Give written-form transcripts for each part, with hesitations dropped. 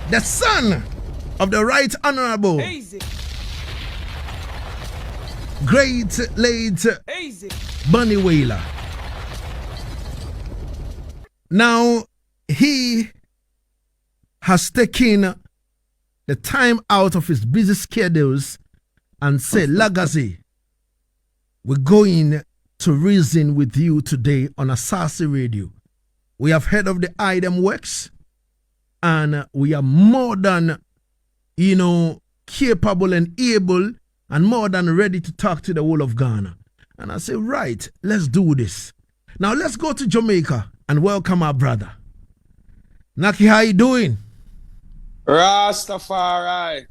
the son of the Right Honorable, great late Naki Wailer. Now, he has taken the time out of his busy schedules and said, Lagazee, we're going to reason with you today on Asaase Radio. We have heard of the item works, and we are more than, capable and able and more than ready to talk to the whole of Ghana. And I say, right, let's do this. Now let's go to Jamaica and welcome our brother. Naki, how you doing? Rastafari.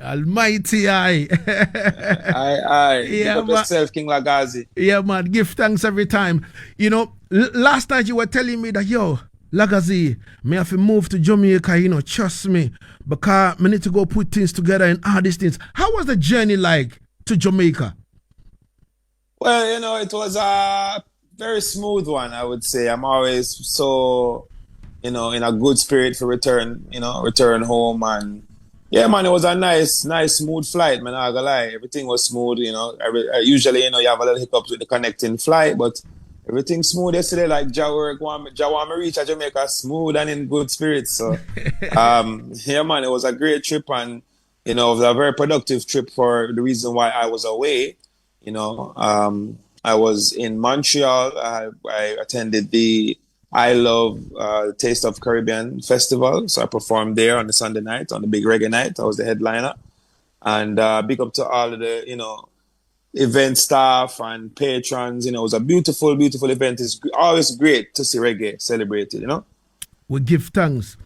Almighty I. Aye. Yeah, Give up yourself, King Lagazee. Yeah, man. Give thanks every time. Last night you were telling me that, Lagazee, me have to move to Jamaica, trust me, because I need to go put things together and all these things. How was the journey like to Jamaica? Well, it was a very smooth one, I would say. I'm always so, in a good spirit for return home. And yeah, man, it was a nice, smooth flight, man. I'm not gonna lie. Everything was smooth, Usually, you have a little hiccups with the connecting flight, but everything smooth yesterday. Like Jah want me reach at Jamaica smooth and in good spirits. So, yeah, man, it was a great trip, and it was a very productive trip for the reason why I was away. I was in Montreal. I attended the I Love Taste of Caribbean Festival. So I performed there on the Sunday night, on the big reggae night. I was the headliner. And big up to all of the, event staff and patrons. It was a beautiful, beautiful event. It's always great to see reggae celebrated, We give thanks.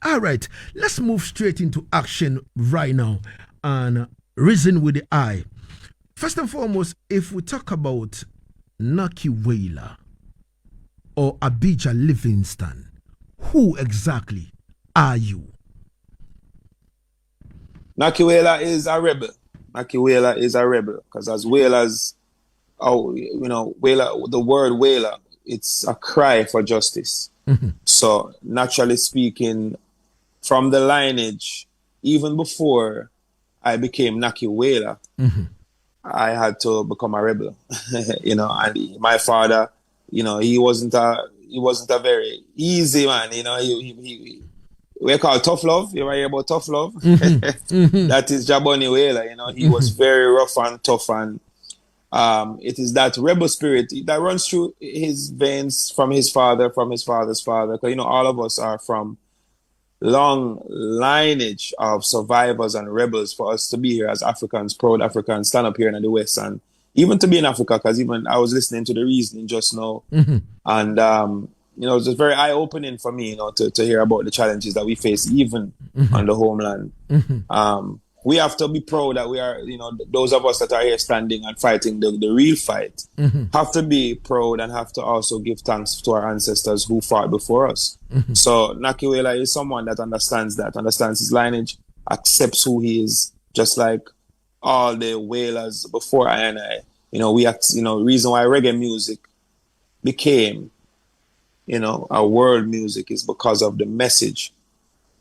All right, let's move straight into action right now and reason with the eye. First and foremost, if we talk about Naki Wailer or Abijah Livingston, who exactly are you? Naki Wailer is a rebel. Naki Wailer is a rebel because as Wailers, Wailer, the word Wailer, it's a cry for justice. Mm-hmm. So naturally speaking, from the lineage, even before I became Naki Wailer, mm-hmm. I had to become a rebel. And my father, he wasn't a very easy man. We call tough love. You ever hear about tough love? Mm-hmm. Mm-hmm. That is Jaboni Wailer. He mm-hmm. was very rough and tough, and it is that rebel spirit that runs through his veins from his father, from his father's father. Because all of us are from long lineage of survivors and rebels. For us to be here as Africans, proud Africans, stand up here in the West, and even to be in Africa. Because even I was listening to the reasoning just now, mm-hmm. and it was just very eye-opening for me, to hear about the challenges that we face even mm-hmm. on the homeland. Mm-hmm. We have to be proud that we are, those of us that are here standing and fighting the real fight, mm-hmm. have to be proud and have to also give thanks to our ancestors who fought before us. Mm-hmm. So Naki Wailer is someone that understands his lineage, accepts who he is, just like all the Wailers before I and I. Reason why reggae music became our world music is because of the message.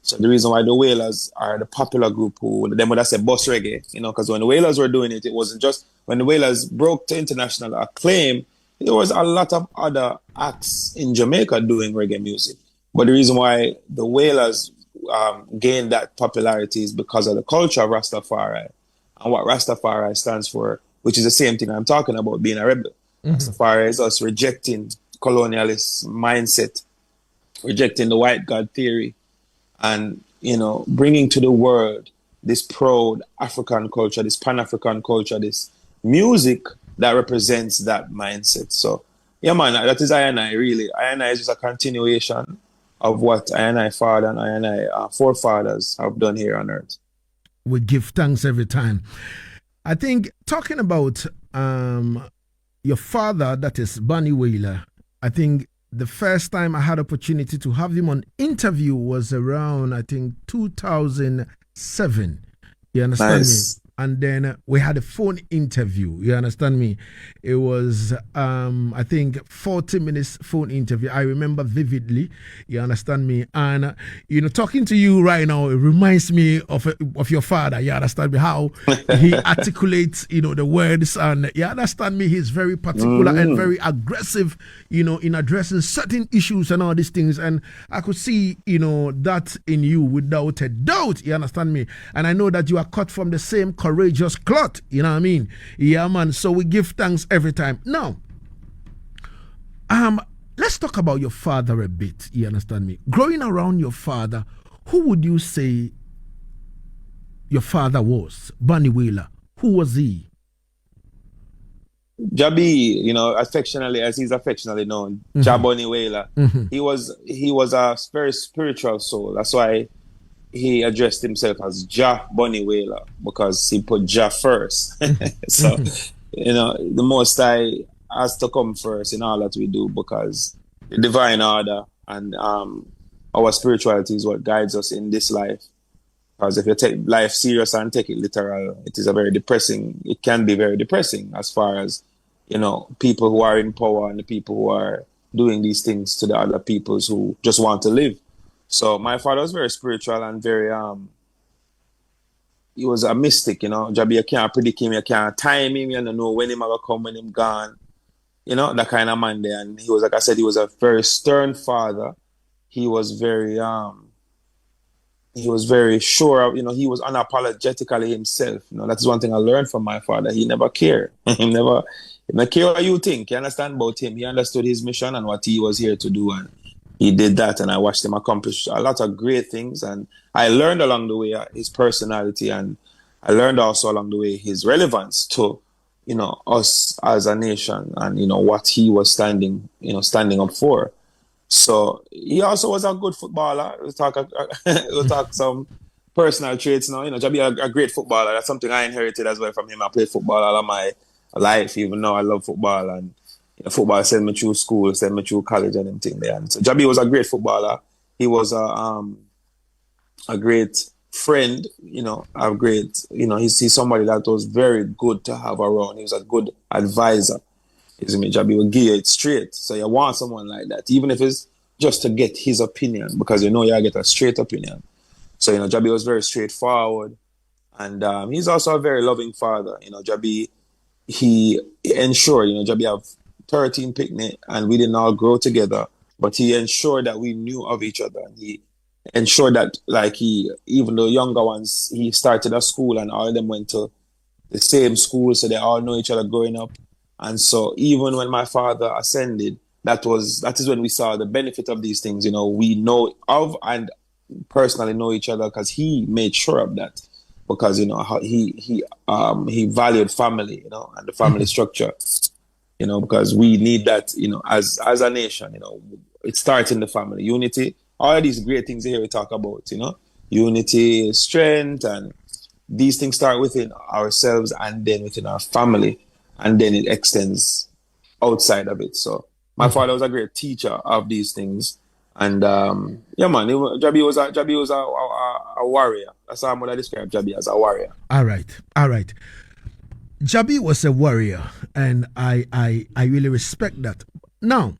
So the reason why the Wailers are the popular group who them would have said boss reggae, because when the Wailers were doing it, it wasn't just when the Wailers broke to international acclaim, there was a lot of other acts in Jamaica doing reggae music. But the reason why the Wailers gained that popularity is because of the culture of Rastafari and what Rastafari stands for, which is the same thing I'm talking about, being a rebel. Mm-hmm. Rastafari is us rejecting colonialist mindset, rejecting the white God theory, and bringing to the world this proud African culture, this Pan-African culture, this music that represents that mindset. So yeah, man, that is I and I really. I and I is just a continuation of what I and I father and I and I forefathers have done here on earth. We give thanks every time. I think talking about your father, that is Naki Wailer, I think the first time I had opportunity to have him on interview was around, I think, 2007. You understand nice. me? and then we had a phone interview. You understand me? It was, I think, 40 minutes phone interview. I remember vividly. You understand me? And, talking to you right now, it reminds me of your father. You understand me? How he articulates, the words. And you understand me? He's very particular and very aggressive, in addressing certain issues and all these things. And I could see, that in you without a doubt. You understand me? And I know that you are cut from the same courageous cloth. You know what I mean? Yeah, man. So we give thanks every time. Now, let's talk about your father a bit. You understand me? Growing around your father, who would you say your father was? Bunny Wailer. Who was he? Jabi, affectionately, as he's affectionately known, Jaboni Wailer. He was a very spiritual soul. That's why he addressed himself as Ja Bunny Wailer, because he put Ja first. So, the Most High has to come first in all that we do, because the divine order and our spirituality is what guides us in this life. Because if you take life serious and take it literal, it can be very depressing as far as, people who are in power and the people who are doing these things to the other peoples who just want to live. So my father was very spiritual and very, he was a mystic, Jabi, you can't predict him, you can't time him, you don't know when him ever come, when him gone, that kind of man there. And he was, like I said, he was a very stern father. He was very sure of, he was unapologetically himself. That is one thing I learned from my father. He never cared. He never care what you think. You understand about him. He understood his mission and what he was here to do. And he did that. And I watched him accomplish a lot of great things. And I learned along the way his personality. And I learned also along the way his relevance to, us as a nation and, what he was standing up for. So he also was a good footballer. We'll talk some personal traits now. Jabi a great footballer. That's something I inherited as well from him. I played football all of my life, even though I love football. And football sent me through school, sent me through college and everything there. And so Jabi was a great footballer. He was a great friend, he's somebody that was very good to have around. He was a good advisor. Jabi will give you it straight. So you want someone like that, even if it's just to get his opinion, because you get a straight opinion. So, Jabi was very straightforward. And he's also a very loving father. Jabi, he ensured, Jabi have 13 picnic and we didn't all grow together, but he ensured that we knew of each other. And he ensured that, even the younger ones, he started a school and all of them went to the same school, so they all know each other growing up. And so even when my father ascended, that is when we saw the benefit of these things. We know of and personally know each other because he made sure of that. Because how he valued family, and the family structure, because we need that, as a nation, it starts in the family. Unity, all of these great things here we talk about, unity, strength, and these things start within ourselves and then within our family. And then it extends outside of it. So my father was a great teacher of these things. And Jabi was a warrior. That's how I'm going to describe Jabi, as a warrior. All right. Jabi was a warrior, and I really respect that. Now,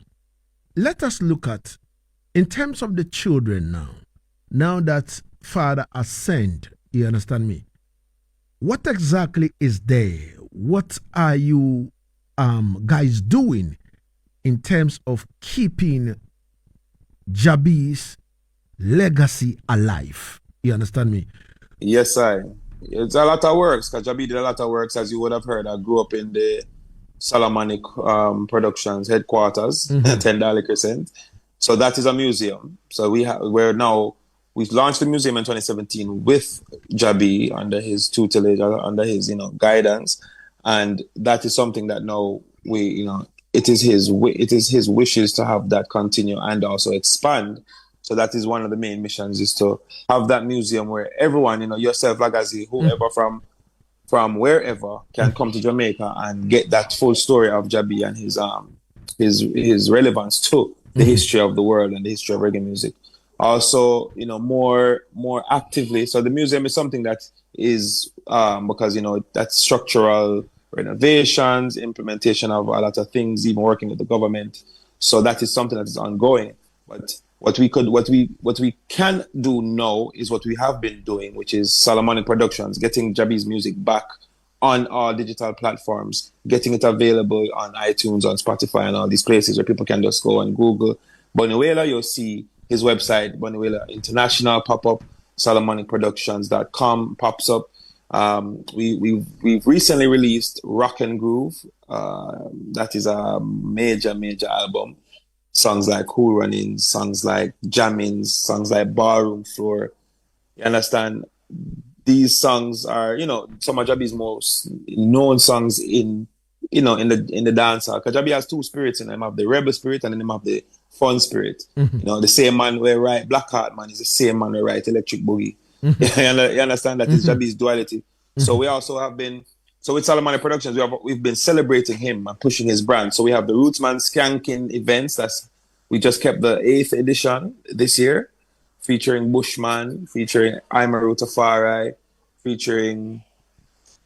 let us look at, in terms of the children now that father ascend, you understand me? What exactly is there? What are you guys doing in terms of keeping Jabi's legacy alive? You understand me? Yes, it's a lot of works, because Jabi did a lot of works, as you would have heard. I grew up in the Solomonic Productions headquarters, 10 Dollar Crescent. So that is a museum. So we've launched the museum in 2017 with Jabi under his tutelage, under his guidance. And that is something that now it is his wishes to have that continue and also expand. So that is one of the main missions, is to have that museum where everyone, yourself, Lagazee, whoever from wherever can come to Jamaica and get that full story of Jabi and his relevance to the history of the world and the history of reggae music also, more actively. So the museum is something that is because that's structural renovations, implementation of a lot of things, even working with the government. So that is something that is ongoing. But what we can do now is what we have been doing, which is Solomonic Productions, getting Jabi's music back on all digital platforms, getting it available on iTunes, on Spotify, and all these places where people can just go and Google Bunny Wailer. You'll see his website, Bunny Wailer International, pop up. SolomonicProductions.com pops up. We've recently released Rock and Groove. That is a major album. Songs like Cool Runnings, songs like Jammings, songs like Ballroom Floor. You understand? These songs are, some of Jabi's most known songs in the dance hall. Because Jabi has two spirits in him. Have the rebel spirit and then him have the fun spirit. Mm-hmm. The same man where write Blackheart Man is the same man where write Electric Boogie. Mm-hmm. You understand that is Jabi's duality. So we also have been, so with Solomonic Productions, we've been celebrating him and pushing his brand. So we have the Rootsman Skanking events. We just kept the 8th edition this year, featuring Bushman, featuring Imaru Tafari, featuring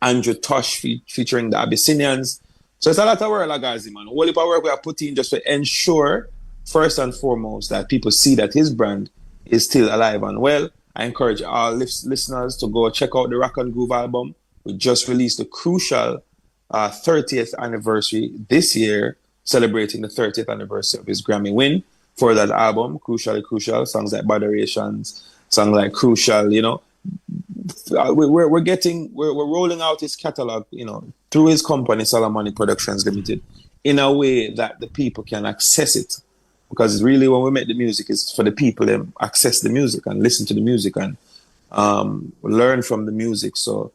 Andrew Tosh, featuring the Abyssinians. So it's a lot of work, Lagazee, man. All the work we are putting just to ensure, first and foremost, that people see that his brand is still alive and well. I encourage our listeners to go check out the Rock and Groove album. We just released the crucial 30th anniversary this year, celebrating the 30th anniversary of his Grammy win for that album, Crucially Crucial, songs like Botherations, songs like Crucial, we're rolling out his catalog, through his company, Solomonic Productions Limited, in a way that the people can access it. Because really, when we make the music, it's for the people to access the music and listen to the music and learn from the music. So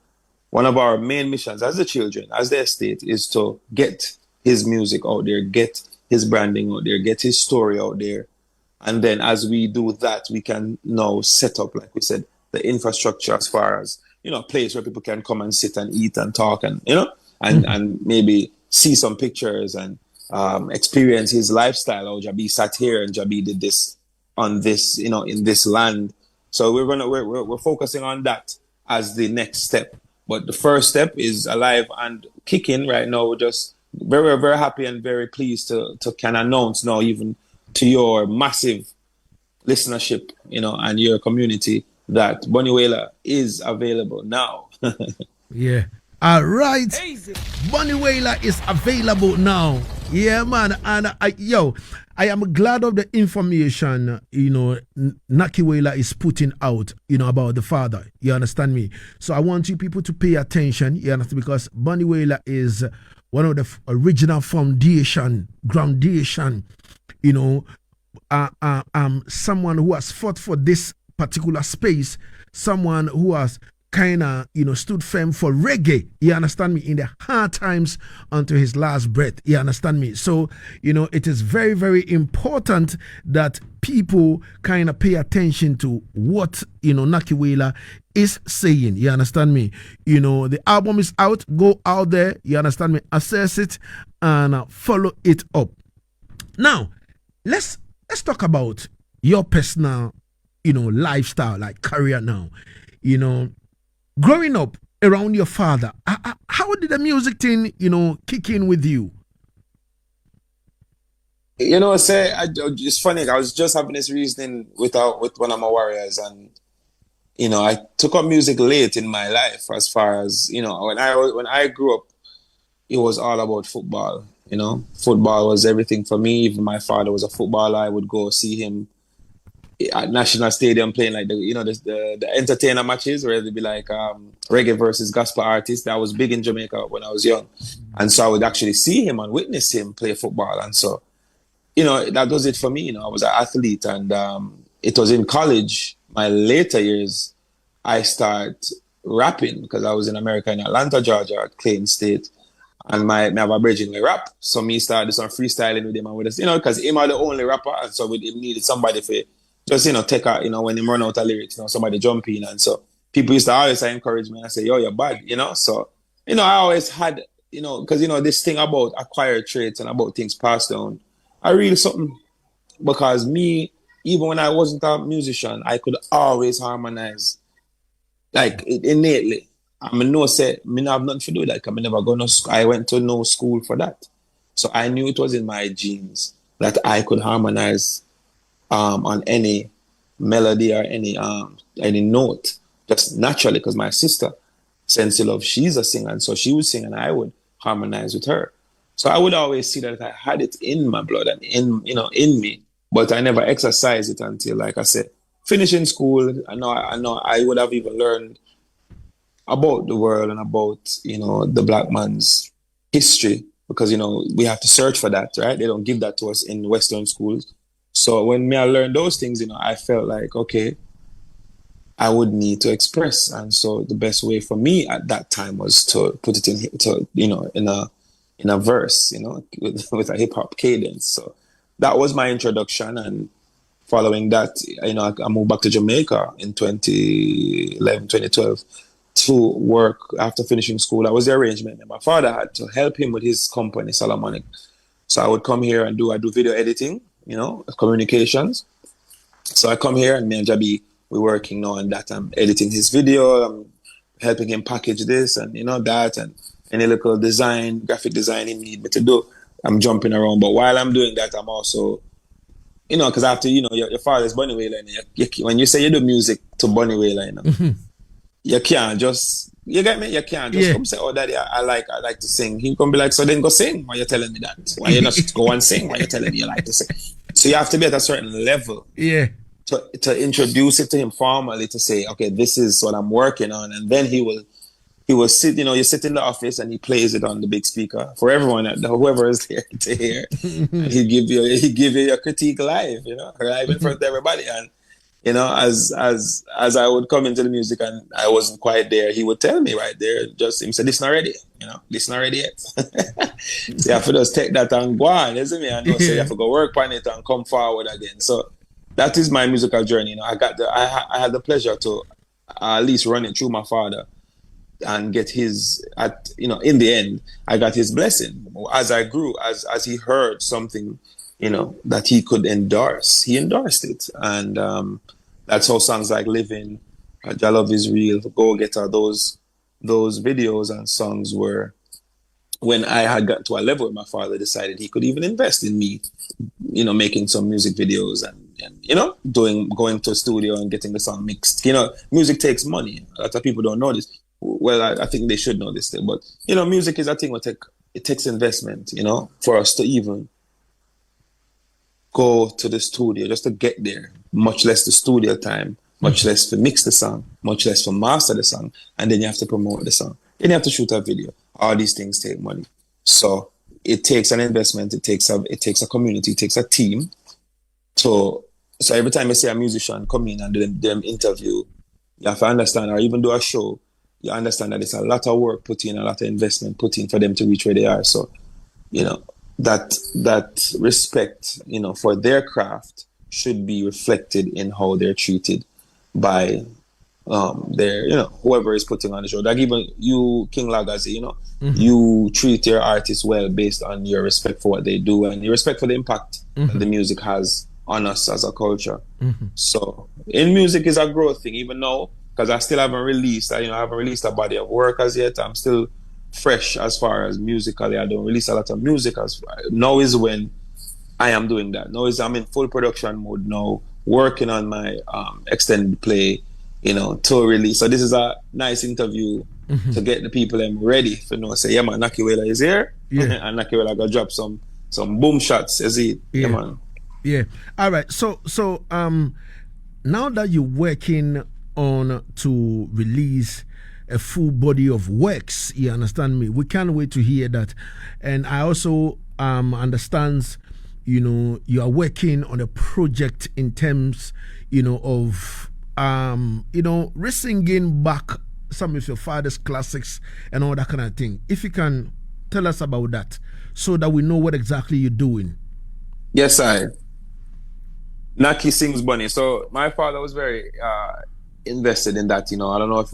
one of our main missions as the children, as the estate, is to get his music out there, get his branding out there, get his story out there. And then as we do that, we can now set up, like we said, the infrastructure as far as, a place where people can come and sit and eat and talk and, and maybe see some pictures and experience his lifestyle. Oh, Jabi sat here and Jabi did this on this, in this land. So we're focusing on that as the next step. But the first step is alive and kicking right now. We're just very, very happy and very pleased to can announce now, even to your massive listenership, and your community, that Bunny Wailer is available now. Yeah. All right. Bunny Wailer is available now. Yeah, man. And I am glad of the information, Naki Wailer is putting out, about the father. You understand me? So I want you people to pay attention, you understand, because Bunny Wailer is one of the original groundation, someone who has fought for this particular space, someone who has kind of, stood firm for reggae, you understand me, in the hard times until his last breath, you understand me. So, it is very, very important that people kind of pay attention to what, Naki Wailer is saying, you understand me. The album is out, go out there, you understand me, assess it and follow it up. Now, let's talk about your personal, lifestyle, like career now, growing up around your father. How did the music thing, kick in with you? It's funny. I was just having this reasoning with one of my warriors, and I took up music late in my life. As far as when I grew up, it was all about football. Football was everything for me. Even my father was a footballer. I would go see him at National Stadium playing like the entertainer matches where it'd be like reggae versus gospel artists. That was big in Jamaica when I was young, and so I would actually see him and witness him play football. And so, that was it for me. I was an athlete, and it was in college, my later years, I started rapping because I was in America, in Atlanta, Georgia, at Clayton State. And me have a bridging my rap. So me started some freestyling with him and with us, because him are the only rapper, and so we needed somebody for just, take out, when him run out of lyrics, somebody jump in. And so people used to always encourage me and say, yo, you're bad, So, I always had, because, this thing about acquired traits and about things passed down, I read something because me, even when I wasn't a musician, I could always harmonize, like innately. I mean, no say, me not have nothing to do with that. 'Cause I never go no school. I went to no school for that, so I knew it was in my genes that I could harmonize on any melody or any note just naturally. Because my sister, Sensi Love, she's a singer, and so she would sing, and I would harmonize with her. So I would always see that I had it in my blood and in me, but I never exercised it until, like I said, finishing school. I know I would have even learned about the world and about, the black man's history, because, we have to search for that, right? They don't give that to us in Western schools. So when I learned those things, I felt like, okay, I would need to express. And so the best way for me at that time was to put it in a verse, with a hip hop cadence. So that was my introduction. And following that, I moved back to Jamaica in 2011, 2012 to work after finishing school. That was the arrangement that my father had to help him with his company, Solomonic. So I would come here and I do video editing, communications. So I come here, and me and Jabi, we're working now on that. I'm editing his video. I'm helping him package this and that, and any little graphic design he need me to do. I'm jumping around. But while I'm doing that, I'm also, because after, your father's Bunny Wailer, when you say you do music to Bunny Wailer, you can't just, you get me? You can't just come say, oh, daddy, I like to sing. He can be like, so then go sing. Why you telling me that? Why you not go and sing? Why you telling me you like to sing? So you have to be at a certain level. Yeah. To introduce it to him formally, to say, okay, this is what I'm working on. And then he will sit, you sit in the office and he plays it on the big speaker for everyone, whoever is there to hear. And he give you a critique live, live in front of everybody. And, as I would come into the music and I wasn't quite there, he would tell me right there, he said, this not ready, this not ready yet. So you have to just take that and go on, isn't it? And so you have to go work on it and come forward again. So that is my musical journey. I had the pleasure to at least run it through my father and get his, in the end, I got his blessing. As I grew, as he heard something, that he could endorse, he endorsed it. And that's how songs like Living, Your Love Is Real, Go Getter, those videos and songs were, when I had got to a level where my father decided he could even invest in me, making some music videos and going to a studio and getting the song mixed. Music takes money. A lot of people don't know this. Well, I think they should know this thing, but music is a thing it takes investment, for us to even go to the studio just to get there, much less the studio time, much less to mix the song, much less to master the song, and then you have to promote the song. Then you have to shoot a video. All these things take money. So it takes an investment, it takes a community, it takes a team. So every time you see a musician come in and do them interview, you have to understand, or even do a show, you understand that it's a lot of work put in, a lot of investment put in for them to reach where they are. So, that respect, for their craft should be reflected in how they're treated by their, whoever is putting on the show. Like even you, King Lagazee, you treat your artists well based on your respect for what they do and your respect for the impact that the music has on us as a culture. So in music is a growth thing, even though, because I still haven't released, I haven't released a body of work as yet. I'm still fresh as far as musically. I don't release a lot of music. Now is when I am doing that. Now is I'm in full production mode now, working on my extended play, to release. So this is a nice interview to get the people ready for say, yeah man, NakiWailer is here. Yeah. And NakiWailer gonna drop some boom shots, is it? Yeah man. Yeah. All right. So now that you're working on to release a full body of works, you understand me, we can't wait to hear that. And I also understands, you are working on a project in terms, of re-singing back some of your father's classics and all that kind of thing. If you can tell us about that so that we know what exactly you're doing. Yes, Naki sings Bunny. So my father was very invested in that. I don't know if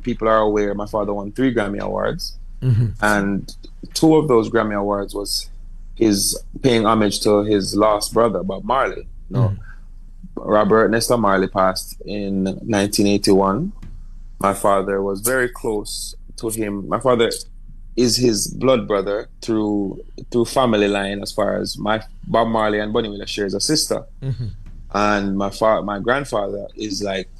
people are aware, my father won 3 Grammy Awards. And 2 of those Grammy Awards was his paying homage to his lost brother, Bob Marley. Robert Nesta Marley passed in 1981. My father was very close to him. My father is his blood brother through family line, as far as my Bob Marley and Bunny Wailer shares a sister. And my grandfather is like,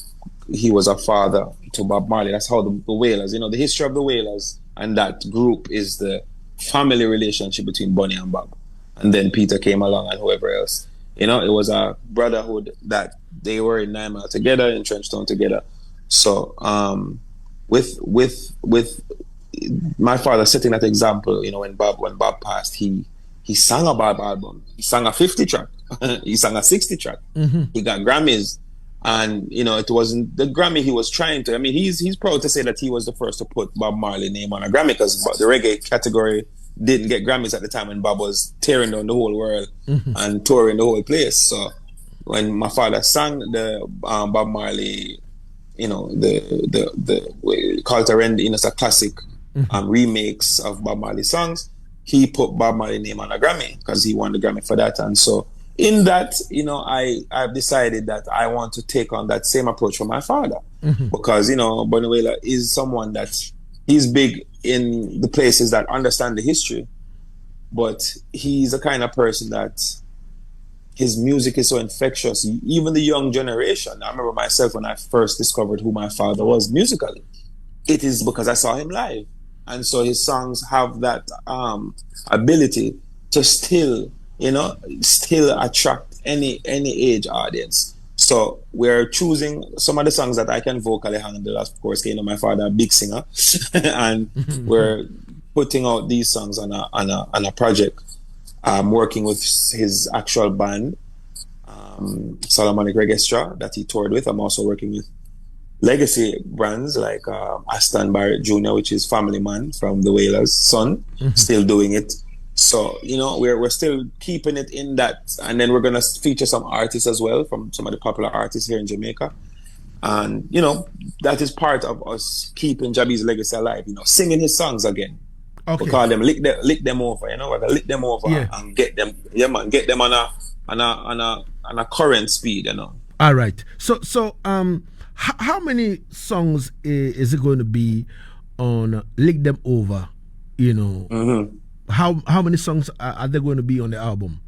he was a father to Bob Marley. That's how the Wailers, the history of the Wailers and that group is the family relationship between Bunny and Bob. And then Peter came along and whoever else. It was a brotherhood that they were in 9 Mile together, in Trenchtown together. So with my father setting that example, when Bob passed, he sang a Bob album. He sang a 50 track. He sang a 60 track. He got Grammys. And it wasn't the Grammy he was trying to. I mean, he's proud to say that he was the first to put Bob Marley name on a Grammy, because the reggae category didn't get Grammys at the time when Bob was tearing down the whole world and touring the whole place. So when my father sang the Bob Marley, the Call to Rend, it's a classic remakes of Bob Marley songs. He put Bob Marley name on a Grammy because he won the Grammy for that. And so in that, I've decided that I want to take on that same approach for my father, because Bunny Wailer is someone that he's big in the places that understand the history, but he's the kind of person that his music is so infectious. Even the young generation, I remember myself when I first discovered who my father was musically, it is because I saw him live. And so his songs have that ability to still attract any age audience. So we're choosing some of the songs that I can vocally handle. Of course, my father a big singer, and we're putting out these songs on a project. I'm working with his actual band, Solomonic Orchestra, that he toured with. I'm also working with legacy brands like Aston Barrett Jr., which is family man from the Wailers' son, still doing it. So, we're still keeping it in that. And then we're going to feature some artists as well, from some of the popular artists here in Jamaica. And, that is part of us keeping Jabi's legacy alive, singing his songs again. Okay. We call them lick them over, we're going to lick them over and get them, get them on a current speed, All right. So, how many songs is it going to be on Lick Them Over, How many songs are there going to be on the album?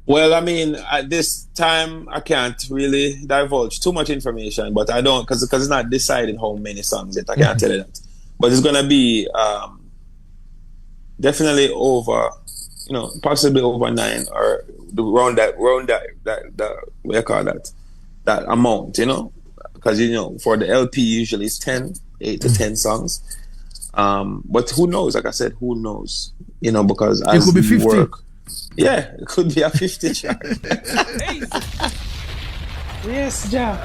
Well, I mean, at this time, I can't really divulge too much information, but I don't, because it's not decided how many songs yet. I can't tell you that. But it's going to be definitely over, possibly over 9 or around that what do you call that amount, because, for the LP, usually it's 8 to 10 songs. But who knows? Like I said, who knows? Because as it could be 50. Work, it could be a 50 track. Yes, Ja,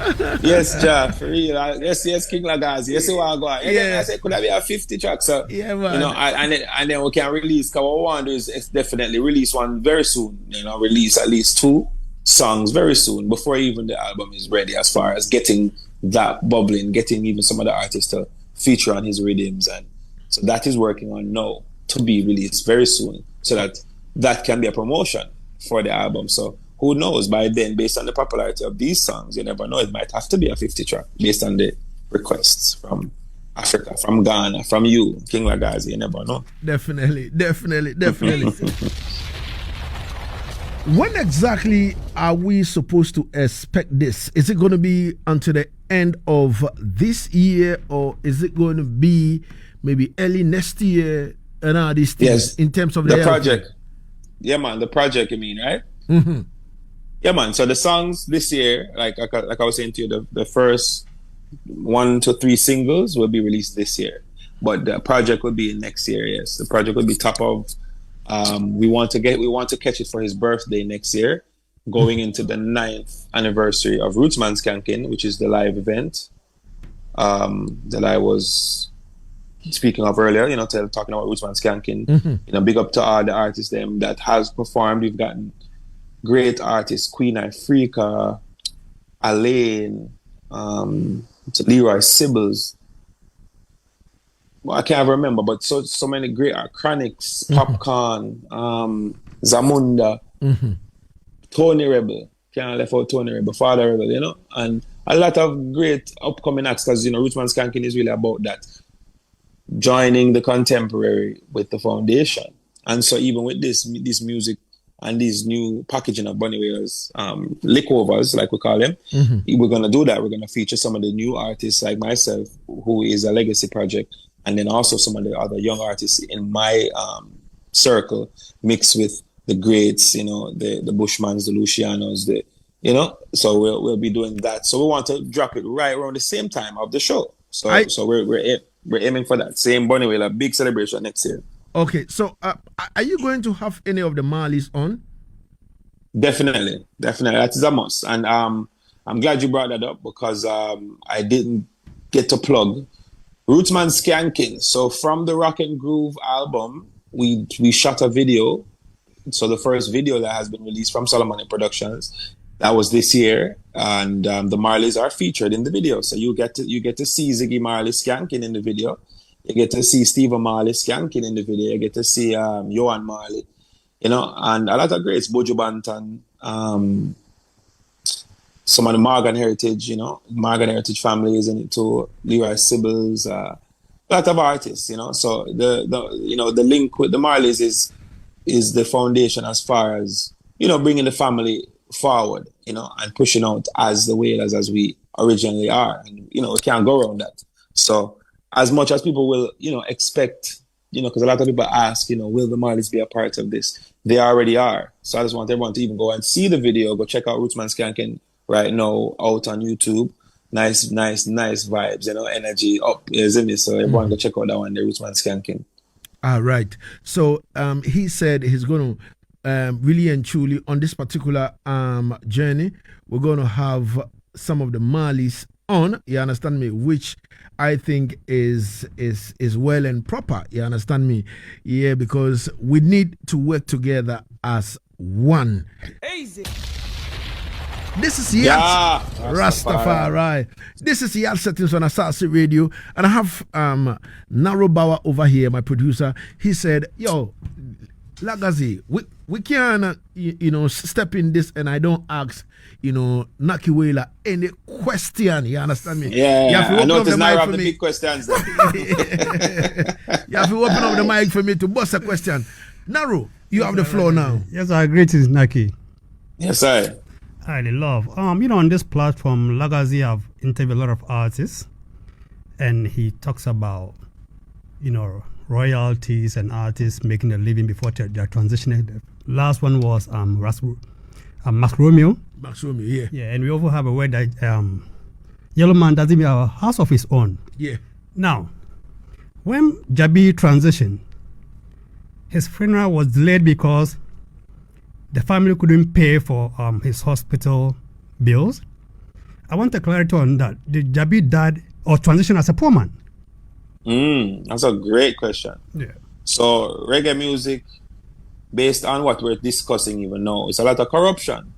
for real. Yes, King Lagazee. Yes, I said, could I be a 50 track? So, man. And then we can release. Because what we want to do is definitely release one very soon. Release at least 2 songs very soon before even the album is ready. As far as getting that bubbling, getting even some of the artists to feature on his rhythms, and so that is working on now to be released very soon, so that can be a promotion for the album. So who knows, by then, based on the popularity of these songs, you never know, it might have to be a 50 track based on the requests from Africa, from Ghana, from you, King Lagazee. You never know. Definitely. When exactly are we supposed to expect this? Is it going to be until the end of this year, or is it going to be maybe early next year and all these things? Yes, in terms of the project. Yeah, man, the project, you mean, right? Yeah, man. So the songs this year, like I was saying to you, the first 1 to 3 singles will be released this year, but the project will be next year. Yes, the project will be top of. We want to catch it for his birthday next year, going into the 9th anniversary of Rootsman Skanking, which is the live event that I was speaking of earlier. Talking about Rootsman Skanking. Big up to all the artists them that has performed. We've gotten great artists: Queen Ifrica, Alaine, Leroy Sibbles. Well, I can't remember, but so many great Chronics, Popcorn, Zamunda, Tony Rebel. can't left out Tony Rebel, Father Rebel, you know, and a lot of great upcoming acts because, you know, Rootsman Skanking is really about that, joining the contemporary with the foundation. And so even with this music and these new packaging of Bunny Wailer's lickovers, like we call them, we're going to do that. We're going to feature some of the new artists like myself, who is a legacy project, and then also some of the other young artists in my circle, mixed with the greats, you know, the Bushmans, the Lucianos, you know, so we'll be doing that. So we want to drop it right around the same time of the show. So we're aiming for that same Bunny Wailer big celebration next year. Okay, so are you going to have any of the Marleys on? Definitely. That is a must. And I'm glad you brought that up because I didn't get to plug Rootsman Skanking. So from the Rock and Groove album, we shot a video. So the first video that has been released from Solomonic Productions, that was this year, and the Marleys are featured in the video. So you get to see Ziggy Marley skanking in the video. You get to see Stephen Marley skanking in the video. You get to see Johan Marley, you know, and a lot of greats, Bojo Banton, some of the Morgan Heritage, you know, Morgan Heritage family is in it too. Leroy Sibbles, a lot of artists, you know. So the link with the Marleys is the foundation as far as, you know, bringing the family forward, you know, and pushing out as the Wailers as we originally are. And, you know, we can't go around that. So as much as people will, you know, expect, you know, because a lot of people ask, you know, will the Marleys be a part of this? They already are. So I just want everyone to even go and see the video. Go check out Rootsman Skanking right now out on YouTube. Nice vibes, you know, energy up, isn't it? So everyone go check out that one, the Rootsman Skanking. All right. So he said he's going to really and truly on this particular journey, we're going to have some of the Marleys on, you understand me, which I think is well and proper, you understand me? Yeah, because we need to work together as one. Easy. This is Yaad Rastafari. This is Yaad Settingz on Asaase Radio, and I have Naro Bauer over here, my producer. He said, "Yo, Lagazee, we can you know, step in this, and I don't ask, you know, Naki Wailer any question. You understand me? Yeah, I noticed now the big questions. You have to open up the mic for me to bust a question. Naro, you have the floor now. Yes, I agree with Naki. Yes, sir. I love. You know, on this platform, Lagazee have interviewed a lot of artists, and he talks about, you know, royalties and artists making a living before they're transitioning. Last one was Max Romeo. Max Romeo, yeah. Yeah, and we also have a word that Yellow Man doesn't have a house of his own. Yeah. Now, when Jabi transitioned, his funeral was delayed because the family couldn't pay for his hospital bills. I want a clarity on that. Did Jabi die or transition as a poor man? That's a great question. Yeah. So reggae music, based on what we're discussing even now, it's a lot of corruption.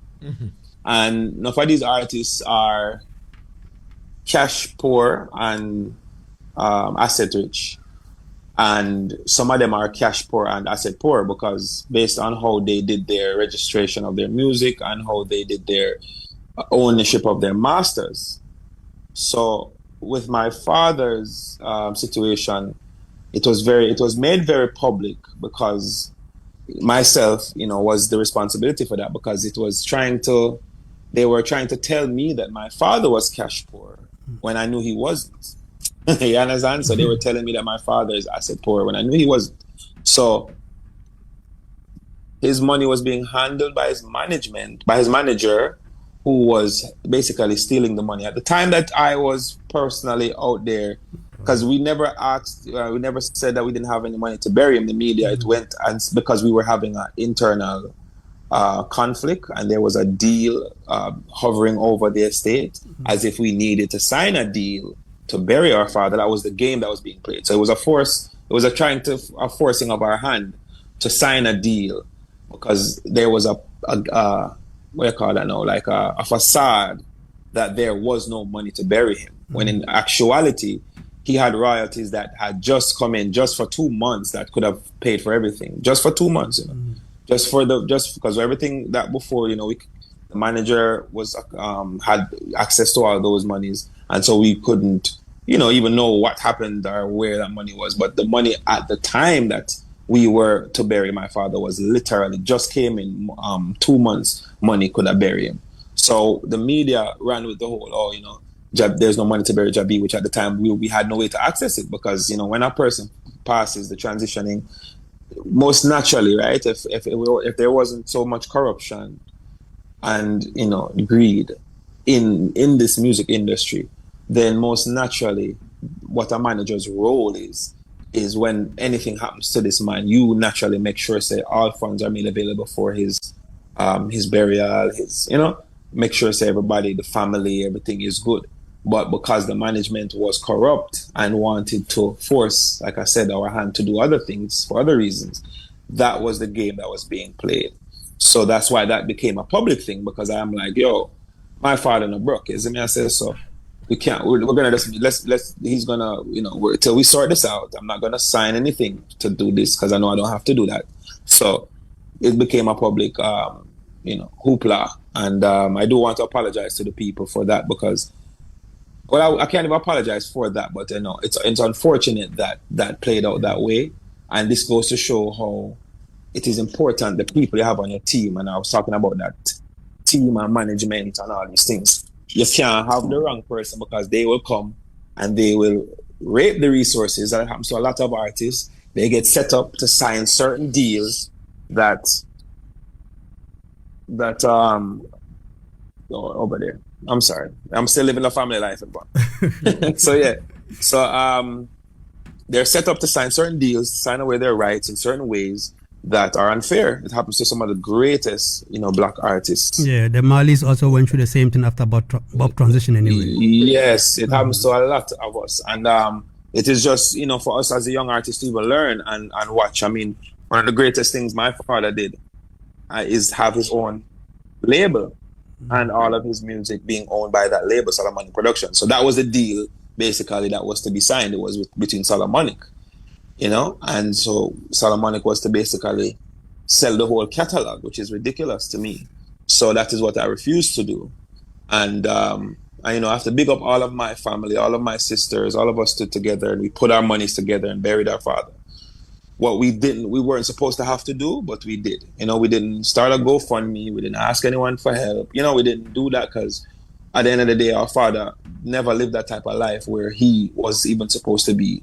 And enough of these artists are cash poor and asset rich. And some of them are cash poor and asset poor because based on how they did their registration of their music and how they did their ownership of their masters. So with my father's situation, it was made very public because myself, you know, was the responsibility for that because they were trying to tell me that my father was cash poor when I knew he wasn't. You understand? So they were telling me that my father is asset poor when I knew he wasn't. So his money was being handled by his manager, who was basically stealing the money. At the time that I was personally out there, because we never said that we didn't have any money to bury him. The media, it went, and because we were having an internal conflict, and there was a deal hovering over the estate, as if we needed to sign a deal to bury our father. That was the game that was being played. So it was a forcing of our hand to sign a deal because there was a what do you call that now? Like a facade that there was no money to bury him. When in actuality, he had royalties that had just come in just for 2 months that could have paid for everything. Just for 2 months, you know. Just because everything that before, you know, The manager was had access to all those monies, and so we couldn't, even know what happened or where that money was. But the money at the time that we were to bury my father was literally just came in 2 months. Money could have buried him. So the media ran with the whole, there's no money to bury Jabi, which at the time we had no way to access it because, when a person passes the transitioning, most naturally, right? If there wasn't so much corruption and, greed in this music industry, then most naturally what a manager's role is when anything happens to this man, you naturally make sure, say, all funds are made available for his burial, make sure, say, everybody, the family, everything is good. But because the management was corrupt and wanted to force, like I said, our hand to do other things for other reasons, that was the game that was being played. So that's why that became a public thing, because I'm like, my father no broke, isn't me? I said, so we can't, we're gonna let's he's gonna, till we sort this out, I'm not gonna sign anything to do this because I know I don't have to do that. So it became a public, hoopla. And I do want to apologize to the people for that because, well, I can't even apologize for that, but it's unfortunate that played out that way. And this goes to show how it is important, the people you have on your team. And I was talking about that team and management and all these things. You can't have the wrong person because they will come and they will rape the resources. That happens to a lot of artists. They get set up to sign certain deals that over there. I'm sorry. I'm still living a family life. So they're set up to sign certain deals, to sign away their rights in certain ways that are unfair. It happens to some of the greatest, black artists. Yeah, the Malis also went through the same thing after Bob transition anyway. Yes, it happens to a lot of us. And it is just, for us as a young artist to even learn and watch. I mean, one of the greatest things my father did is have his own label and all of his music being owned by that label, Solomonic Production. So that was the deal, basically, that was to be signed. It was between Solomonic, and so Solomonic was to basically sell the whole catalog, which is ridiculous to me. So that is what I refused to do. And I have to big up all of my family, all of my sisters, all of us stood together and we put our monies together and buried our father. What we weren't supposed to have to do, but we did. We didn't start a GoFundMe. We didn't ask anyone for help. We didn't do that because at the end of the day, our father never lived that type of life where he was even supposed to be.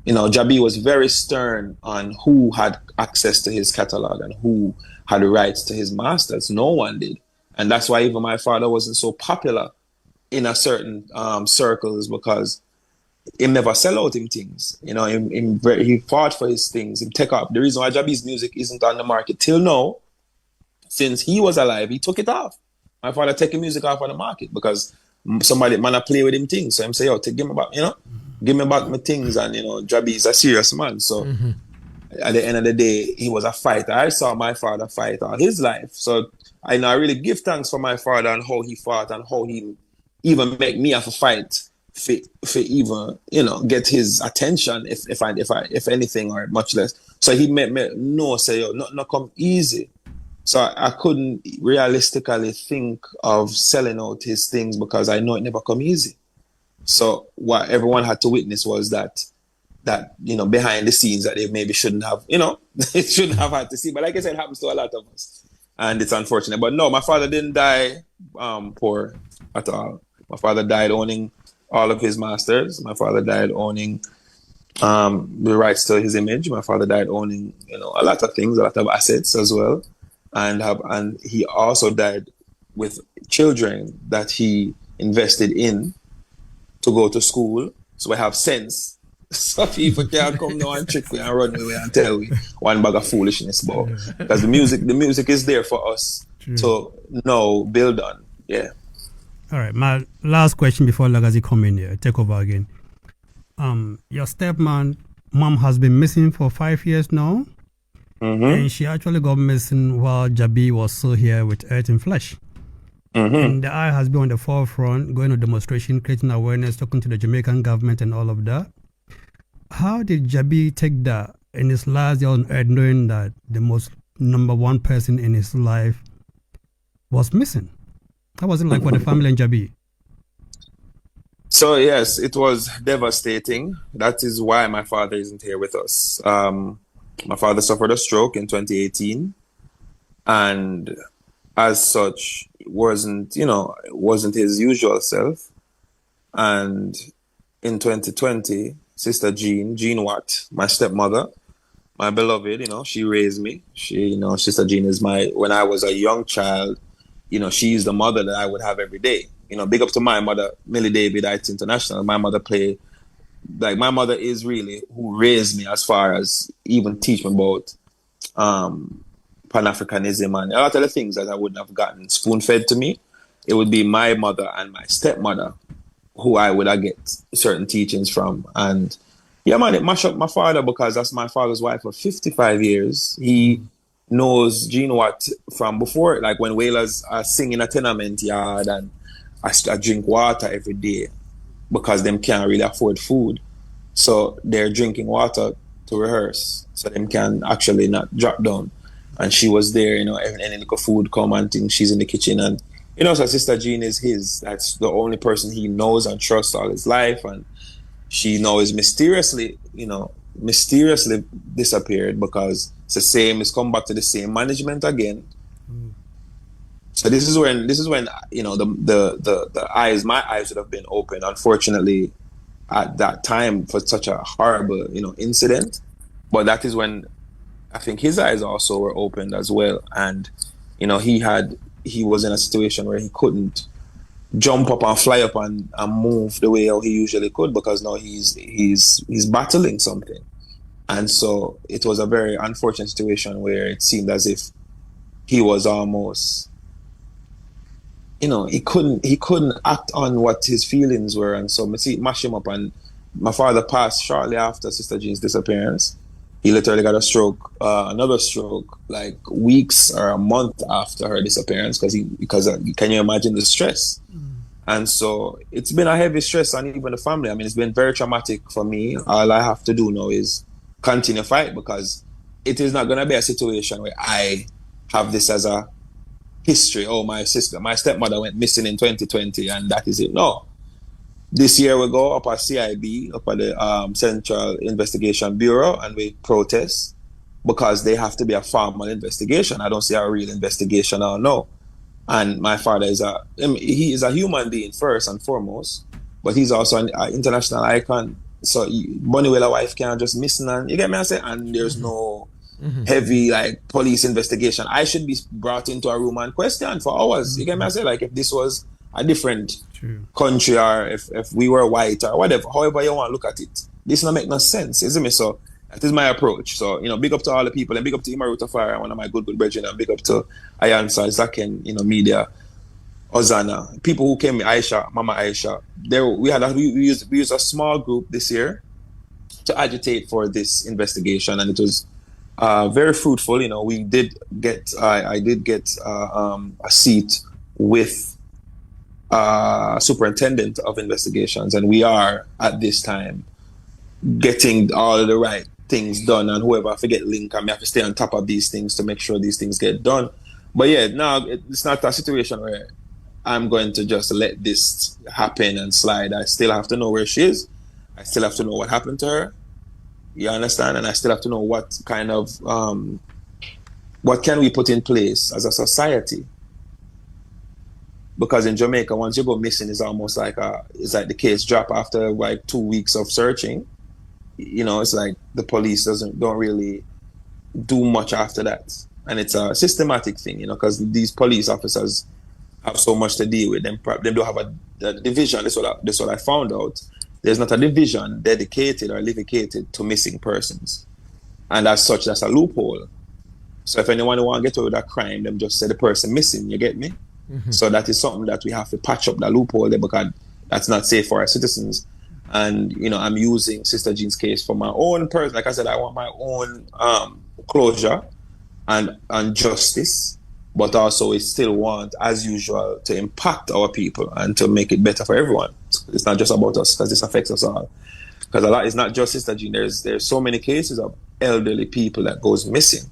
Jabi was very stern on who had access to his catalog and who had rights to his masters. No one did. And that's why even my father wasn't so popular in a certain circles, because he never sell out him things. He fought for his things. He take up. The reason why Jabi's music isn't on the market till now, since he was alive, he took it off. My father take his music off on the market because somebody man play with him things. So him say, give me back, give me back my things. And Jabi is a serious man. So at the end of the day, he was a fighter. I saw my father fight all his life. So I really give thanks for my father and how he fought and how he even make me have to fight for even get his attention if anything, or much less. So he made me know, say, not come easy. So I couldn't realistically think of selling out his things because I know it never come easy. So what everyone had to witness was that behind the scenes that they maybe shouldn't have, they shouldn't have had to see. But like I said, it happens to a lot of us, and it's unfortunate. But no, my father didn't die poor at all. My father died owning all of his masters. My father died owning the rights to his image. My father died owning, a lot of things, a lot of assets as well. And he also died with children that he invested in to go to school. So I have sense. So people can't come now and trick me and run away and tell me one bag of foolishness about. Because the music is there for us to build on. Yeah. All right, my last question before Lagazee come in here, take over again. Your mom has been missing for 5 years now, and she actually got missing while Jabi was still here with Earth and Flesh. And the eye has been on the forefront, going to demonstration, creating awareness, talking to the Jamaican government and all of that. How did Jabi take that in his last year on Earth, knowing that the most number one person in his life was missing? How was it like for the family in Jabi? So yes, it was devastating. That is why my father isn't here with us. My father suffered a stroke in 2018, and as such, wasn't his usual self. And in 2020, Sister Jean Watt, my stepmother, my beloved, she raised me. Sister Jean is when I was a young child, she's the mother that I would have every day. Big up to my mother, Millie David, it's international. My mother is really who raised me as far as even teach me about Pan-Africanism and a lot of the things that I wouldn't have gotten spoon-fed to me. It would be my mother and my stepmother who I would get certain teachings from. And yeah, man, it mashed up my father because that's my father's wife for 55 years. He knows Jean Watt from before, like when Wailers are singing a tenement yard, and I drink water every day because them can't really afford food. So they're drinking water to rehearse so them can actually not drop down. And she was there, any little food come and things, she's in the kitchen. And, so Sister Jean is that's the only person he knows and trusts all his life. And she now is mysteriously disappeared because it's come back to the same management again. So this is when my eyes would have been open, unfortunately, at that time for such a horrible, incident. But that is when I think his eyes also were opened as well. And, he was in a situation where he couldn't jump up and fly up and move the way he usually could because now he's battling something. And so it was a very unfortunate situation where it seemed as if he was almost, he couldn't act on what his feelings were. And so mash him up. And my father passed shortly after Sister Jean's disappearance. He literally got another stroke, like weeks or a month after her disappearance, because can you imagine the stress? And so it's been a heavy stress on even the family. I mean, it's been very traumatic for me. All I have to do now is continue fight, because it is not going to be a situation where I have this as a history. Oh, my stepmother went missing in 2020 and that is it. No. This year we go up at CIB, up at the Central Investigation Bureau, and we protest because they have to be a formal investigation. I don't see a real investigation or no. And my father is a human being first and foremost, but he's also an international icon. So Bunny Wailer wife can't just missing, and you get me? I say, and there's no heavy police investigation. I should be brought into a room and questioned for hours. You get me? I say, if this was a different country, or if we were white or whatever, however you want to look at it, this don't make no sense, isn't it? So that is my approach. So big up to all the people, and big up to Imaruta Fire, one of my good brethren, and big up to Ayansa, Zaken, media, Ozana, people who came, Mama Aisha. We used a small group this year to agitate for this investigation, and it was very fruitful. We did get I did get a seat with superintendent of investigations, and we are at this time getting all of the right things done, and whoever I forget link, I have to stay on top of these things to make sure these things get done. But yeah, now it's not a situation where I'm going to just let this happen and slide. I still have to know where she is. I still have to know what happened to her. You understand? And I still have to know what kind of what can we put in place as a society. Because in Jamaica, once you go missing, it's almost like the case drop after 2 weeks of searching. It's like the police don't really do much after that, and it's a systematic thing. Because these police officers have so much to deal with. Them don't have a division. That's what I found out. There's not a division dedicated or dedicated to missing persons, and as such, that's a loophole. So if anyone want to get over that crime, them just say the person missing. You get me? So that is something that we have to patch up, the loophole there, because that's not safe for our citizens. And I'm using Sister Jean's case for my own person. Like I said, I want my own closure and justice, but also we still want, as usual, to impact our people and to make it better for everyone. It's not just about us, because this affects us all. Because a lot is not just Sister Jean. There's so many cases of elderly people that goes missing.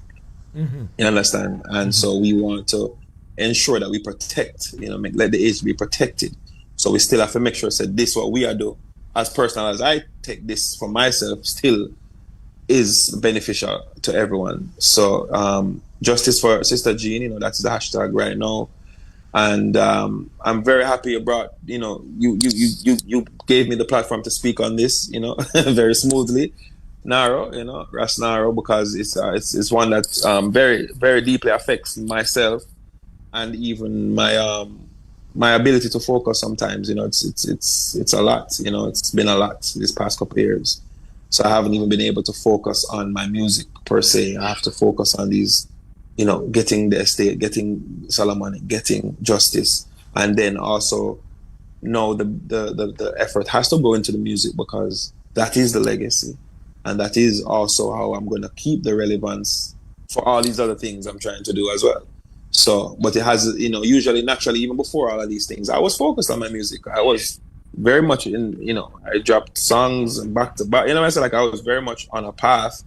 You understand? And so we want to ensure that we protect, let the age be protected. So we still have to make sure that this what we are doing, as personal as I take this for myself, still is beneficial to everyone. So justice for Sister Jean, that's the hashtag right now. And I'm very happy you brought, you gave me the platform to speak on this, very smoothly. Narrow, Ras Narrow, because it's one that very, very deeply affects myself and even my ability to focus sometimes. It's a lot. It's been a lot these past couple of years. So I haven't even been able to focus on my music per se. I have to focus on these, getting the estate, getting Solomonic, getting justice, and then also the effort has to go into the music, because that is the legacy. And that is also how I'm going to keep the relevance for all these other things I'm trying to do as well. So, but it has, usually, naturally, even before all of these things, I was focused on my music. I was very much I dropped songs back to back. I said, I was very much on a path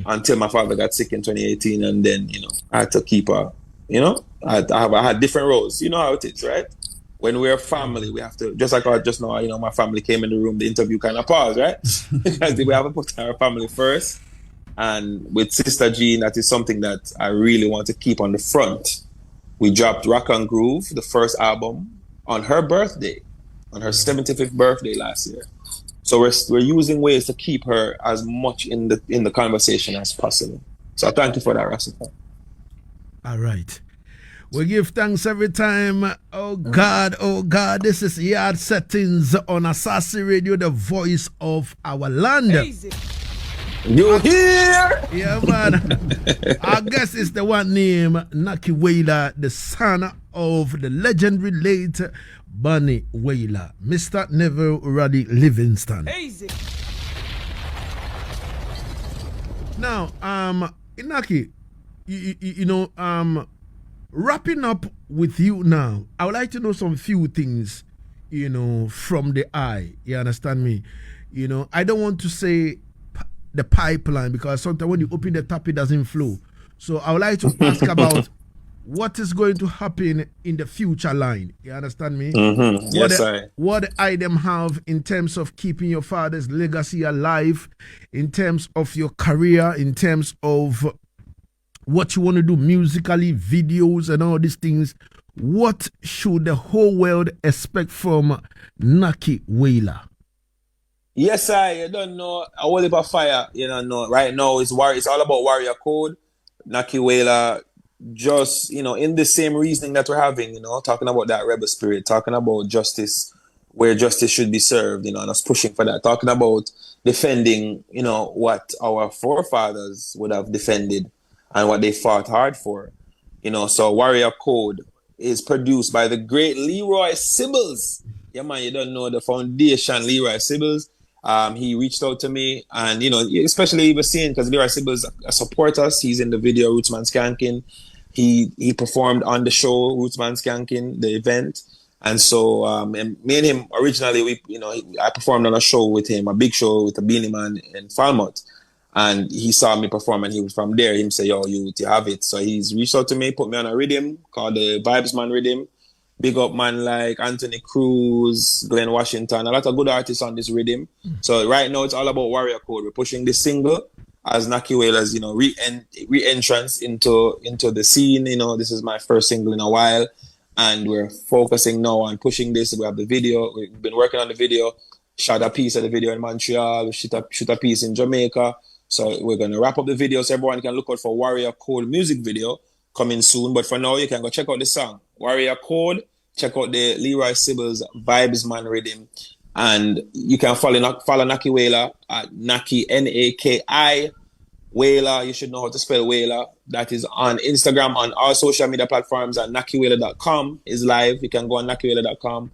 until my father got sick in 2018. And then, I had to keep I had different roles. You know how it is, right? When we're a family, we have to, just like just now, my family came in the room, the interview kind of paused, right? Because we have to put our family first. And with Sister Jean, that is something that I really want to keep on the front. We dropped Rock and Groove, the first album, on her birthday, on her 75th birthday last year. So we're using ways to keep her as much in the conversation as possible. So thank you for that, Rastafari. All right. We give thanks every time. Oh God, this is Yaad Settingz on Asaase Radio, the voice of our land. Easy. You here? Yeah, man. Our guest is the one named Naki Wailer, the son of the legendary late Bunny Wailer, Mr. Neville Ruddy Livingston. Easy. Now, Naki, wrapping up with you now, I would like to know some few things, from the eye. You understand me? I don't want to say the pipeline, because sometimes when you open the tap, it doesn't flow. So I would like to ask about what is going to happen in the future line. You understand me? Mm-hmm. Yes, what item have in terms of keeping your father's legacy alive, in terms of your career, in terms of what you want to do musically, videos and all these things. What should the whole world expect from Naki Wailer? Yes, you don't know. A whole heap of fire, no. Right now, it's all about Warrior Code. Naki Wailer, just, in the same reasoning that we're having, talking about that rebel spirit, talking about justice, where justice should be served, and us pushing for that, talking about defending, what our forefathers would have defended and what they fought hard for. So Warrior Code is produced by the great Leroy Sibbles. Yeah, man, you don't know the foundation, Leroy Sibbles. He reached out to me, and especially he was seeing, because Leroy Sibbles support us. He's in the video Rootsman Skanking. He performed on the show Rootsman Skanking, the event, and so and me and him originally I performed on a show with him, a big show with the Beanie Man in Falmouth, and he saw me perform, and he was from there. He said, "Yo, you have it." So he's reached out to me, put me on a rhythm called the Vibes Man Rhythm. Big up man like Anthony Cruz, Glenn Washington, a lot of good artists on this rhythm. So right now it's all about Warrior Code. We're pushing this single as Naki Wailer's, re-entrance into the scene. This is my first single in a while, and we're focusing now on pushing this. We have the video. We've been working on the video. Shot a piece of the video in Montreal. Shoot a piece in Jamaica. So we're gonna wrap up the video so everyone can look out for Warrior Code music video coming soon. But for now, you can go check out the song Warrior Code. Check out the Leroy Sibbles Vibes Man Rhythm, and you can follow Naki Wailer at Naki Naki Wailer. You should know how to spell Wailer. That is on Instagram, on all social media platforms, and NakiWailer.com is live. You can go on NakiWailer.com,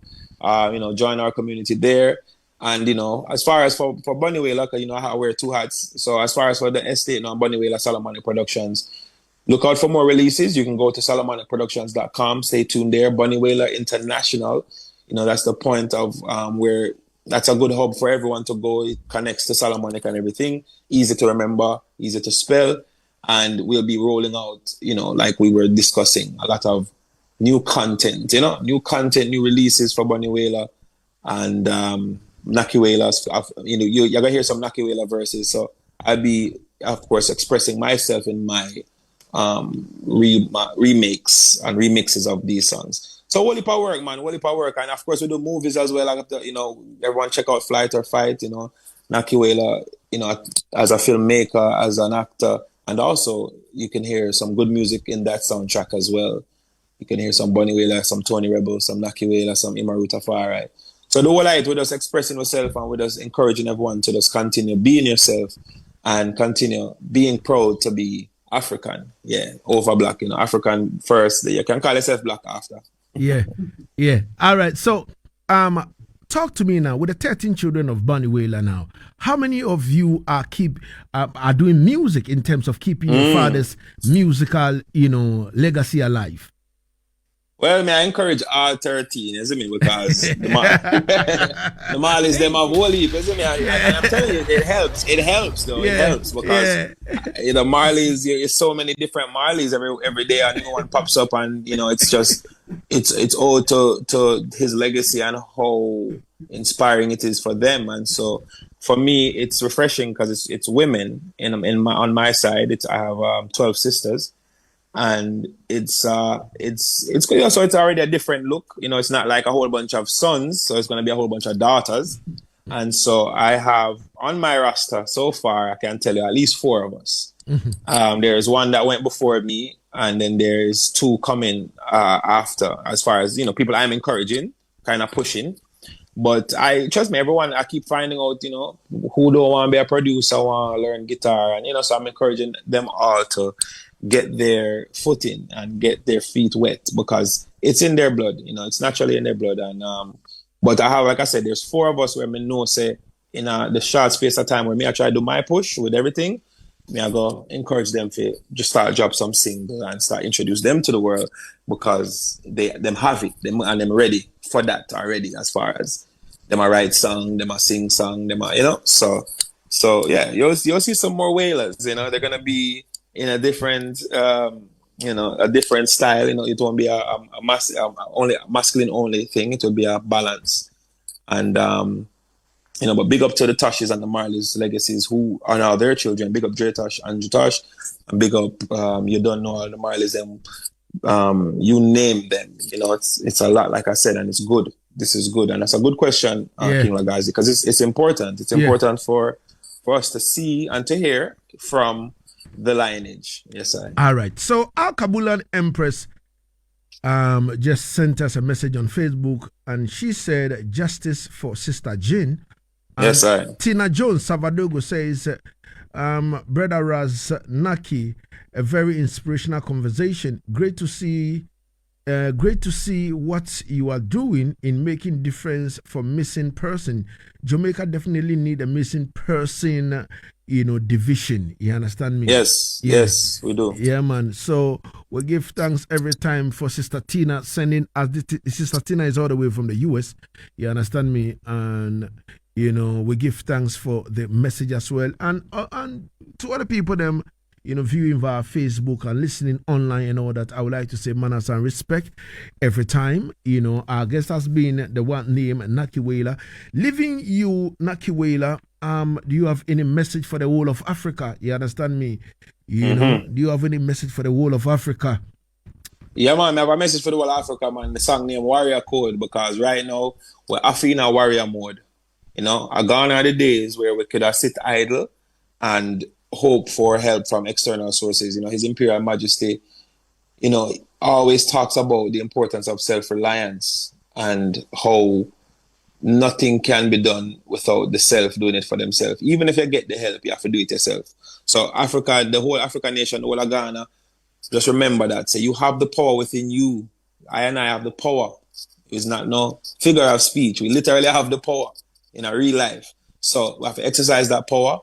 join our community there. And as far as for Bunny Wailer, because I wear two hats. So as far as for the estate now, Bunny Wailer Solomonic Productions. Look out for more releases. You can go to SolomonicProductions.com. Stay tuned there. Bunny Wailer International. That's the point of where that's a good hub for everyone to go. It connects to Solomonic and everything. Easy to remember, easy to spell. And we'll be rolling out, like we were discussing, a lot of new content, new releases for Bunny Wailer and Naki Wailers. You're gonna hear some Naki Wailer verses. So I'll be, of course, expressing myself in my remakes and remixes of these songs. So whole heap of work, man. Whole heap of work. And of course we do movies as well. Everyone check out Flight or Fight, Naki Wailer, as a filmmaker, as an actor. And also you can hear some good music in that soundtrack as well. You can hear some Bunny Wailer, some Tony Rebel, some Naki Wailer, some Imaruta Farai. So the whole of it, we're just expressing ourselves and we're just encouraging everyone to just continue being yourself and continue being proud to be African. Yeah, over black, African first. You can call yourself black after. Yeah. All right. So, talk to me now. With the 13 children of Bunny Wailer now, how many of you are doing music in terms of keeping your father's musical, legacy alive? Well, I encourage all 13, isn't it? Because the Marleys, them have whole heap, isn't it? And I'm telling you, it helps. It helps, though. Yeah, it helps because, Marleys, there's so many different Marleys every day, and new one pops up, and, it's just, it's all to his legacy and how inspiring it is for them. And so, for me, it's refreshing because it's women on my side. I have 12 sisters. And it's good. So it's already a different look. It's not like a whole bunch of sons, so it's going to be a whole bunch of daughters. And so I have on my roster so far, I can tell you at least 4 of us. There's one that went before me, and then there's 2 coming after. As far as people I'm encouraging, kind of pushing. But trust me, everyone, I keep finding out, who don't want to be a producer, want to learn guitar, and so I'm encouraging them all to get their footing and get their feet wet because it's in their blood, it's naturally in their blood. And but I have, like I said, there's 4 of us where me know say in the short space of time where me I try to do my push with everything, me I go encourage them to just start drop some single and start introduce them to the world because them have it, them ready for that already as far as them a write song, them a sing song, them a, so yeah, you'll see some more Wailers, they're gonna be in a different, a different style. It won't be only masculine only thing. It will be a balance, and but big up to the Toshes and the Marleys legacies who are now their children. Big up Dre Tosh, Andrew Tosh, and big up you don't know all the Marleys. Them, you name them. It's a lot, like I said, and it's good. This is good, and that's a good question, King Lagazee, because it's important. It's important for us to see and to hear from the lineage. Yes, sir. All right. So our Kabulan Empress just sent us a message on Facebook, and she said, "Justice for Sister Jean." Yes, sir. Tina Jones Savadogo says, "Brother Raz Naki, a very inspirational conversation. Great to see what you are doing in making difference for missing person. Jamaica definitely need a missing person, division. You understand me?" Yes, we do. Yeah, man. So we give thanks every time for Sister Tina sending us. Sister Tina is all the way from the US. You understand me? And we give thanks for the message as well, and to other people them. Viewing via Facebook and listening online and all that, I would like to say manners and respect every time. Our guest has been the one named Naki Wailer. Leaving you, Naki Wailer, do you have any message for the whole of Africa? You understand me? Do you have any message for the whole of Africa? Yeah, man, I have a message for the whole of Africa, man. The song named Warrior Code, because right now we're in a warrior mode. I gone are the days where we could have sit idle and hope for help from external sources. His Imperial Majesty, always talks about the importance of self-reliance and how nothing can be done without the self doing it for themselves. Even if you get the help, you have to do it yourself. So Africa, the whole African nation, the whole of Ghana, just remember that. So you have the power within you. I have the power. It's not no figure of speech. We literally have the power in our real life. So we have to exercise that power.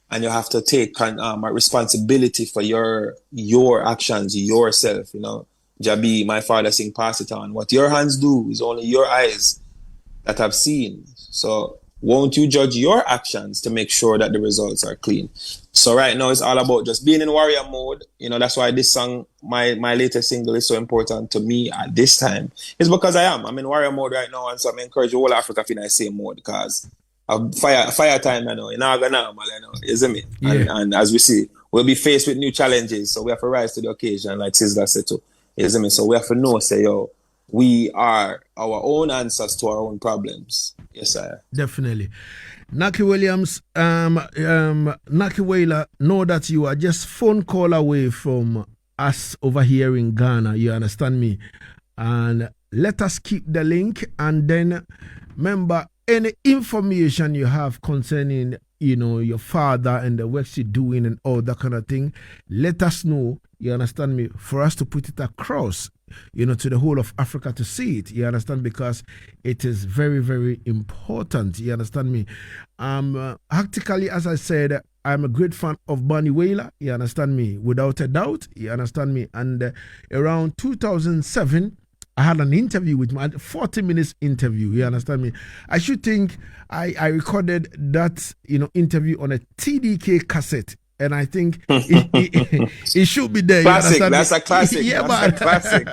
And you have to take responsibility for your actions, yourself. Jabi, my father sing, pass it on. What your hands do is only your eyes that have seen. So won't you judge your actions to make sure that the results are clean? So right now it's all about just being in warrior mode. You know, that's why this song, my latest single, is so important to me at this time. It's because I'm in warrior mode right now, and so I'm encouraging all Africa to be in the same mode because of fire time, you know, in Agana, you know, isn't it? Yeah. And as we see, we'll be faced with new challenges, so we have to rise to the occasion, like Sizzla said too, isn't it? So we have to know, say, yo, we are our own answers to our own problems. Yes, sir. Definitely. Naki Williams, Naki Wailer, know that you are just phone call away from us over here in Ghana. You understand me? And let us keep the link. And then remember, any information you have concerning, you know, your father and the works you're doing and all that kind of thing, let us know. You understand me? For us to put it across, you know, to the whole of Africa to see it. You understand? Because it is very, very important. You understand me? Practically, as I said, I'm a great fan of Naki Wailer. You understand me? Without a doubt. You understand me? And around 2007, I had an interview with my 40 minutes interview. You understand me? I should think I recorded that, you know, interview on a TDK cassette. And I think it should be there. Classic. You That's me? a classic. Yeah, That's man. a classic.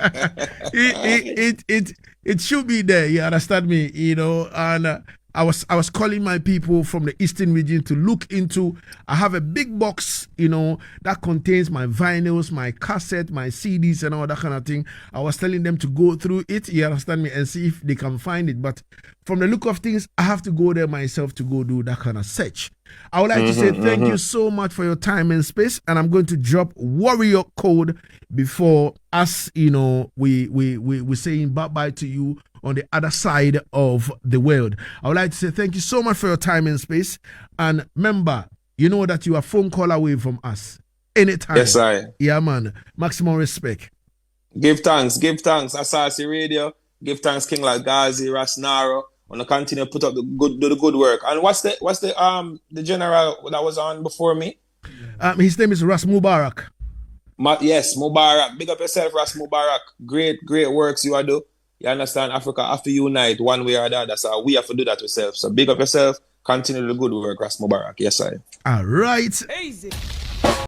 it should be there. You understand me? You know, and I was calling my people from the Eastern region to look into. I have a big box, you know, that contains my vinyls, my cassette, my CDs, and all that kind of thing. I was telling them to go through it. You understand me? And see if they can find it. But from the look of things, I have to go there myself to go do that kind of search. I would like to say thank you so much for your time and space, and I'm going to drop Warrior Code before us, you know, we saying bye-bye to you on the other side of the world. I would like to say thank you so much for your time and space, and remember, you know that you are a phone call away from us anytime. Yes, I. Yeah, man. Maximum respect. Give thanks. Asaase Radio. Give thanks, King Lagazee, Rasnaro. Wanna continue to put up do the good work. And what's the general that was on before me? His name is Ras Mubarak. Yes, Mubarak. Big up yourself, Ras Mubarak. Great works you are do. You understand? Africa have to unite one way or the other. So we have to do that ourselves. So big up yourself. Continue the good work, Ras Mubarak. Yes, I. All right. Easy.